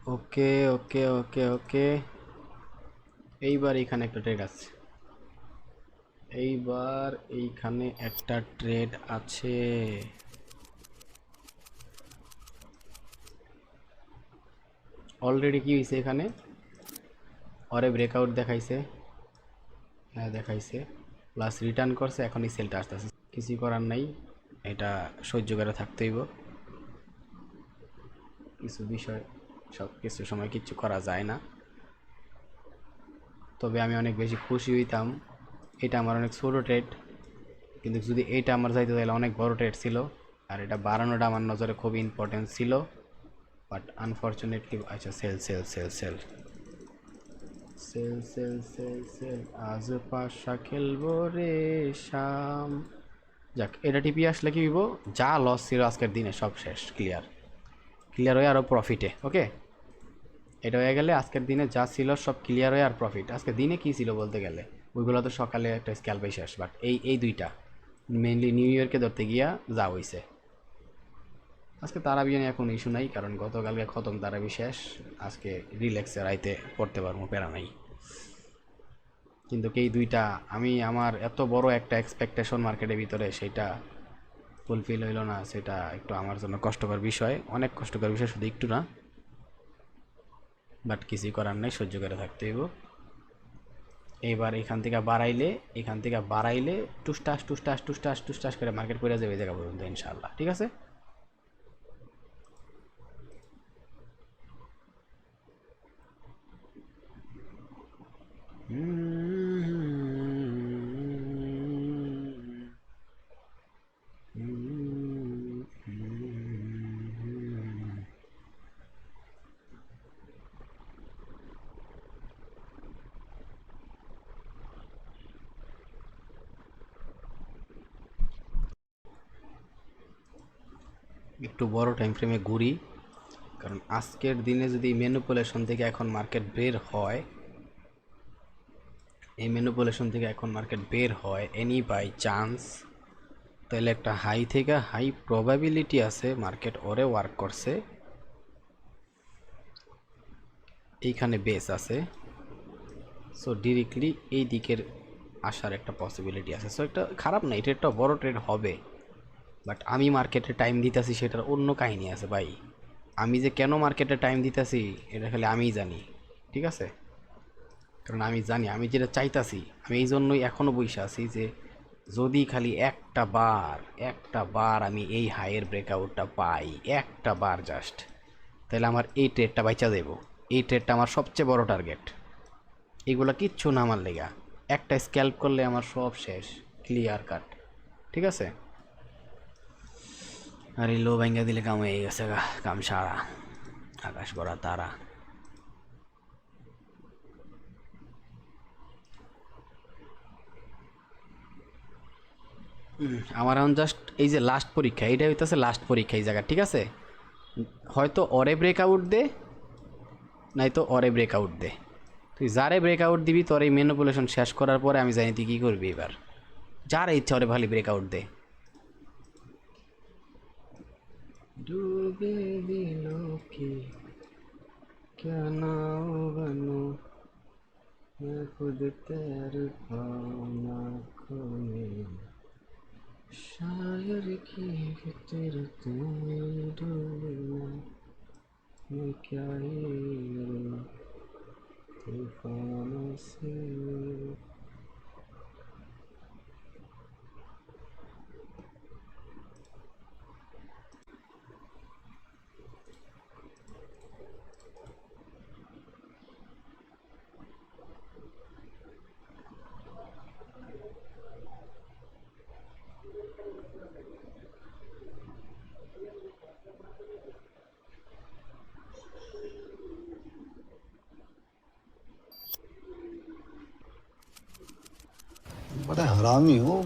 ওকে ওকে ওকে ওকে, এইবার এইখানে একটা ট্রেড আছে। এইবার এইখানে একটা ট্রেড আছে। অলরেডি কি হয়েছে এখানে, ওরে ব্রেকআউট দেখাইছে, হ্যাঁ দেখাইছে, প্লাস রিটার্ন করছে, এখন এই সেলটা আসতেছে। কিছুই করার নাই, এটা সহ্য করে থাকতে হইব। কিছু বিষয়, সব কিছু সময় কিচ্ছু করা যায় না। তবে আমি অনেক বেশি খুশি হইতাম, এটা আমার অনেক ছোটো ট্রেড, কিন্তু যদি এইটা আমার চাইতে তাহলে অনেক বড় ট্রেড ছিল, আর এটা বাড়ানোটা আমার নজরে খুব ইম্পর্টেন্ট ছিল। বাট আনফর্চুনেটলি, আচ্ছা সেল সেল সেল সেল সেল সেল সেল সেল, আজ পাশা খেলবো রে শাম। যাক, এটা টিপি আসলে কি হইব, যা লস ছিল আজকের দিনে সব শেষ, ক্লিয়ার। ক্লিয়ার হয়ে আরও প্রফিটে, ওকে। এটা হয়ে গেলে আজকের দিনে যা ছিল সব ক্লিয়ার হয়ে আর প্রফিট। আজকের দিনে কি ছিল বলতে গেলে, ওইগুলো তো সকালে একটা স্ক্যাল্পে শেষ, বাট এই দুইটা মেনলি নিউ ইয়র্কে ধরতে গিয়া যা হইছে। আজকে তারাবি নিয়ে এখন ইস্যু নাই, কারণ গতকালকে খতম তারাবি শেষ। আজকে রিল্যাক্সে রাইতে পড়তে পারবো, প্যারা নাই। কিন্তু এই দুইটা, আমি আমার এত বড় একটা এক্সপেকটেশন মার্কেটের ভিতরে, সেটা ফুলফিল হইল না, সেটা একটু আমার জন্য কষ্টকর বিষয়, অনেক কষ্টকর বিষয়, শুধু একটু না। বাট কিছুই করার নাই, সহ্য করে থাকতে হইব। এইবার এখান থেকে বাড়াইলে টুসটাস টুসটাস টুসটাস টুসটাস করে মার্কেট করে যাবে এই জায়গা পর্যন্ত ইনশাআল্লাহ, ঠিক আছে। একটু বড় টাইম ফ্রেমে ঘুরি, কারণ আজকের দিনে যদি ম্যানিপুলেশন থেকে এখন মার্কেট বের হয়, এই ম্যানিপুলেশন থেকে এখন মার্কেট বের হয় এনি বাই চান্স, তাহলে একটা হাই থেকে হাই প্রবাবিলিটি আছে মার্কেট ওরে ওয়ার্ক করছে, এইখানে বেস আছে। সো ডিরেক্টলি এই দিকের আসার একটা পসিবিলিটি আছে। সো একটা খারাপ না, এটা একটা বড় ট্রেড হবে। বাট আমি মার্কেটে টাইম দিতেছি সেটার অন্য কাহিনী আছে ভাই। আমি যে কেন মার্কেটে টাইম দিতেছি এটা খালি আমিই জানি, ঠিক আছে। কারণ আমি জানি আমি যেটা চাইতাছি, আমি এই জন্যই এখনও বসে আছি যে যদি খালি একটা বার আমি এই হাইয়ের ব্রেকআউটটা পাই, একটা বার জাস্ট, তাহলে আমার এই ট্রেডটা বাইচা দেব। এই ট্রেডটা আমার সবচেয়ে বড় টার্গেট। এগুলো কিচ্ছু না আমার লেগা, একটা স্ক্যাল্প করলে আমার সব শেষ, ক্লিয়ার কাট, ঠিক আছে। আর এই লো ভাঙ্গা দিলে কাম হয়ে গেছে গা, কাম সারা, আকাশ ভরা তারা। আমার এখন জাস্ট এই যে লাস্ট পরীক্ষা, এইটা হইতেছে লাস্ট পরীক্ষা এই জায়গা, ঠিক আছে। হয়তো অরে ব্রেকআউট দে, নাই তো অরে ব্রেকআউট দে। তুই যারে ব্রেকআউট দিবি তোর এই ম্যানিপুলেশন শেষ করার পরে আমি জানি তুই কী করবি এবার। যার ইচ্ছা ওরে ভালো ব্রেকআউট দে। ডুবে দিল কি क्या नाव बनूं मैं खुद तैर पाऊं आँखों में, शायर की फितरत में डूबना, मैं क्या ही करूं तूफानों से। बड़ा हरामी हो